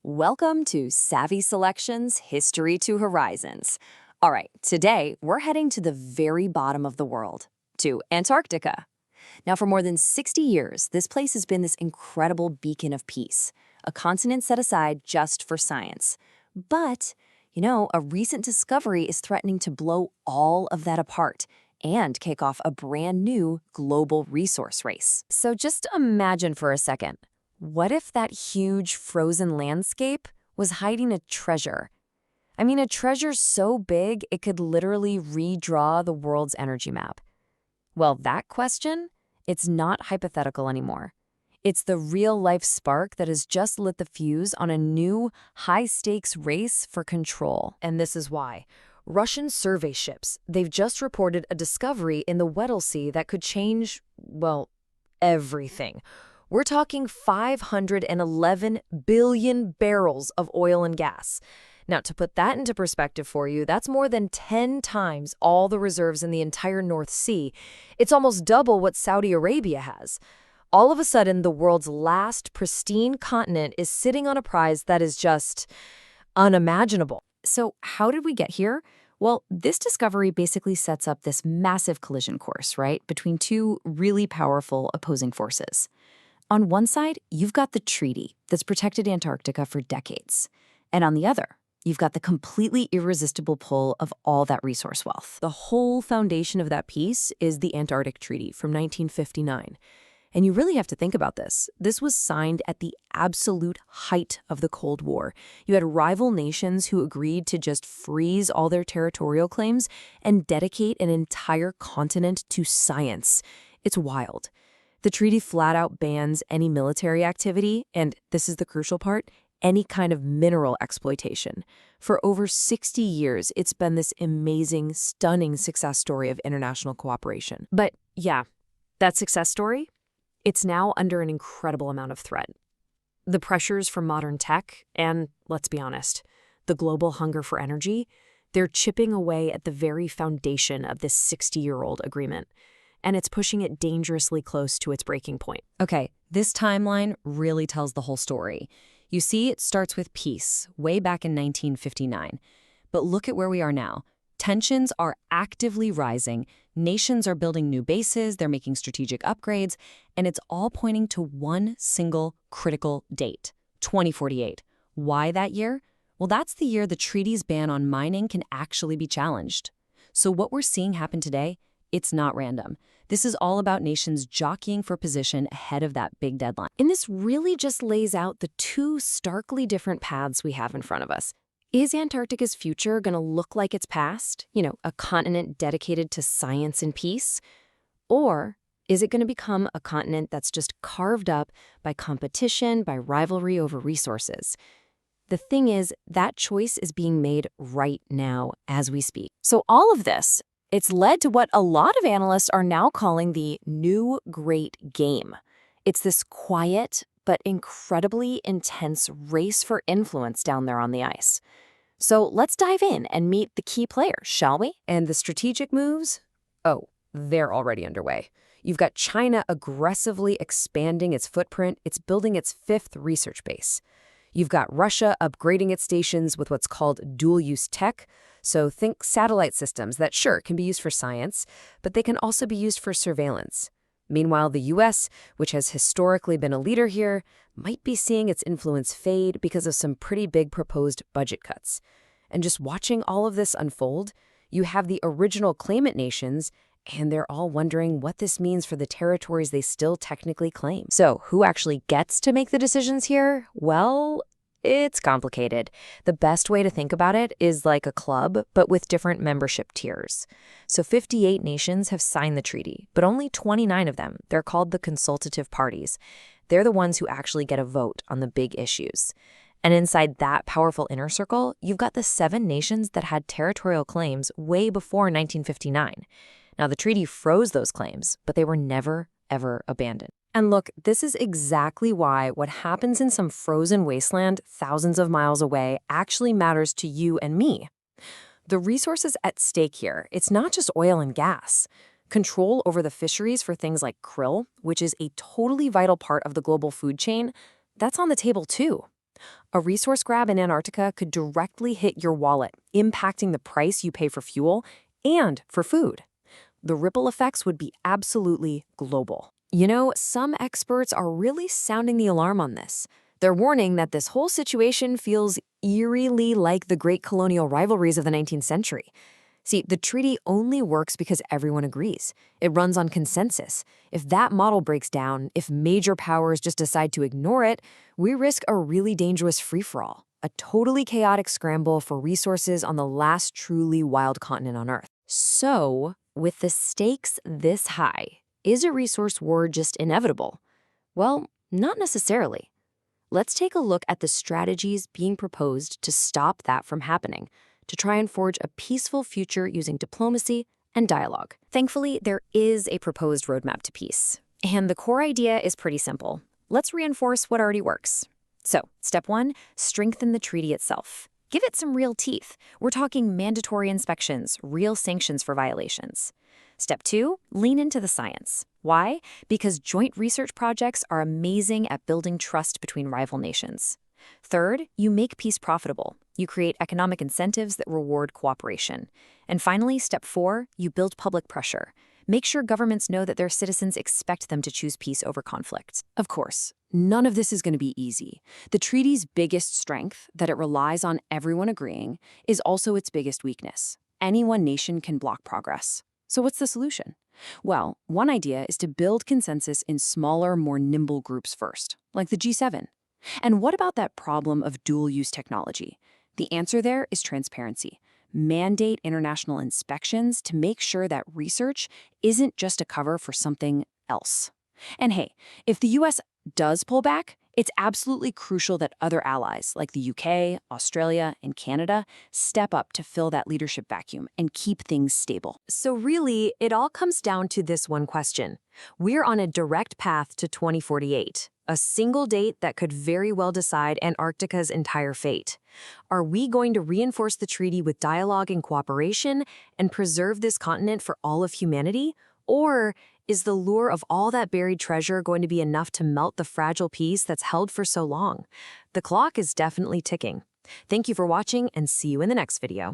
Welcome to Savvy Selections History to Horizons. All right, today we're heading to the very bottom of the world, to Antarctica. Now, for more than 60 years, this place has been this incredible beacon of peace, a continent set aside just for science. But, a recent discovery is threatening to blow all of that apart and kick off a brand new global resource race. So just imagine for a second. What if that huge frozen landscape was hiding a treasure? I mean, a treasure so big it could literally redraw the world's energy map. Well, that question, it's not hypothetical anymore. It's the real-life spark that has just lit the fuse on a new, high-stakes race for control. And this is why. Russian survey ships, they've just reported a discovery in the Weddell Sea that could change, well, everything. We're talking 511 billion barrels of oil and gas. Now, to put that into perspective for you, that's more than 10 times all the reserves in the entire North Sea. It's almost double what Saudi Arabia has. All of a sudden, the world's last pristine continent is sitting on a prize that is just unimaginable. So how did we get here? Well, this discovery basically sets up this massive collision course, right, between two really powerful opposing forces. On one side, you've got the treaty that's protected Antarctica for decades. And on the other, you've got the completely irresistible pull of all that resource wealth. The whole foundation of that peace is the Antarctic Treaty from 1959. And you really have to think about this. This was signed at the absolute height of the Cold War. You had rival nations who agreed to just freeze all their territorial claims and dedicate an entire continent to science. It's wild. The treaty flat out bans any military activity, and this is the crucial part, any kind of mineral exploitation. For over 60 years, it's been this amazing, stunning success story of international cooperation. But yeah, that success story, it's now under an incredible amount of threat. The pressures from modern tech, and let's be honest, the global hunger for energy, they're chipping away at the very foundation of this 60-year-old agreement. And it's pushing it dangerously close to its breaking point. Okay, this timeline really tells the whole story. You see, it starts with peace, way back in 1959. But look at where we are now. Tensions are actively rising, nations are building new bases, they're making strategic upgrades, and it's all pointing to one single critical date, 2048. Why that year? Well, that's the year the treaty's ban on mining can actually be challenged. So what we're seeing happen today, it's not random. This is all about nations jockeying for position ahead of that big deadline. And this really just lays out the two starkly different paths we have in front of us. Is Antarctica's future going to look like its past? A continent dedicated to science and peace? Or is it going to become a continent that's just carved up by competition, by rivalry over resources? The thing is, that choice is being made right now as we speak. So all of this, it's led to what a lot of analysts are now calling the new great game. It's this quiet but incredibly intense race for influence down there on the ice. So let's dive in and meet the key players, shall we? And the strategic moves? Oh, they're already underway. You've got China aggressively expanding its footprint. It's building its 5th research base. You've got Russia upgrading its stations with what's called dual-use tech. So think satellite systems that, sure, can be used for science, but they can also be used for surveillance. Meanwhile, the U.S., which has historically been a leader here, might be seeing its influence fade because of some pretty big proposed budget cuts. And just watching all of this unfold, you have the original claimant nations, and they're all wondering what this means for the territories they still technically claim. So who actually gets to make the decisions here? Well, it's complicated. The best way to think about it is like a club, but with different membership tiers. So 58 nations have signed the treaty, but only 29 of them, they're called the consultative parties. They're the ones who actually get a vote on the big issues. And inside that powerful inner circle, you've got the 7 nations that had territorial claims way before 1959. Now, the treaty froze those claims, but they were never, ever abandoned. And look, this is exactly why what happens in some frozen wasteland thousands of miles away actually matters to you and me. The resources at stake here, it's not just oil and gas. Control over the fisheries for things like krill, which is a totally vital part of the global food chain, that's on the table too. A resource grab in Antarctica could directly hit your wallet, impacting the price you pay for fuel and for food. The ripple effects would be absolutely global. You know, some experts are really sounding the alarm on this. They're warning that this whole situation feels eerily like the great colonial rivalries of the 19th century. See, the treaty only works because everyone agrees. It runs on consensus. If that model breaks down, if major powers just decide to ignore it, we risk a really dangerous free-for-all, a totally chaotic scramble for resources on the last truly wild continent on Earth. So, with the stakes this high, is a resource war just inevitable? Well, not necessarily. Let's take a look at the strategies being proposed to stop that from happening, to try and forge a peaceful future using diplomacy and dialogue. Thankfully, there is a proposed roadmap to peace. And the core idea is pretty simple. Let's reinforce what already works. So, step 1, strengthen the treaty itself. Give it some real teeth. We're talking mandatory inspections, real sanctions for violations. Step 2, lean into the science. Why? Because joint research projects are amazing at building trust between rival nations. Third, you make peace profitable. You create economic incentives that reward cooperation. And finally, step 4, you build public pressure. Make sure governments know that their citizens expect them to choose peace over conflict. Of course, none of this is going to be easy. The treaty's biggest strength, that it relies on everyone agreeing, is also its biggest weakness. Any one nation can block progress. So what's the solution? Well, one idea is to build consensus in smaller, more nimble groups first, like the G7. And what about that problem of dual-use technology? The answer there is transparency. Mandate international inspections to make sure that research isn't just a cover for something else. And hey, if the US does pull back, it's absolutely crucial that other allies like the UK, Australia, and Canada step up to fill that leadership vacuum and keep things stable. So really, it all comes down to this one question. We're on a direct path to 2048, a single date that could very well decide Antarctica's entire fate. Are we going to reinforce the treaty with dialogue and cooperation and preserve this continent for all of humanity? Or is the lure of all that buried treasure going to be enough to melt the fragile peace that's held for so long? The clock is definitely ticking. Thank you for watching, and see you in the next video.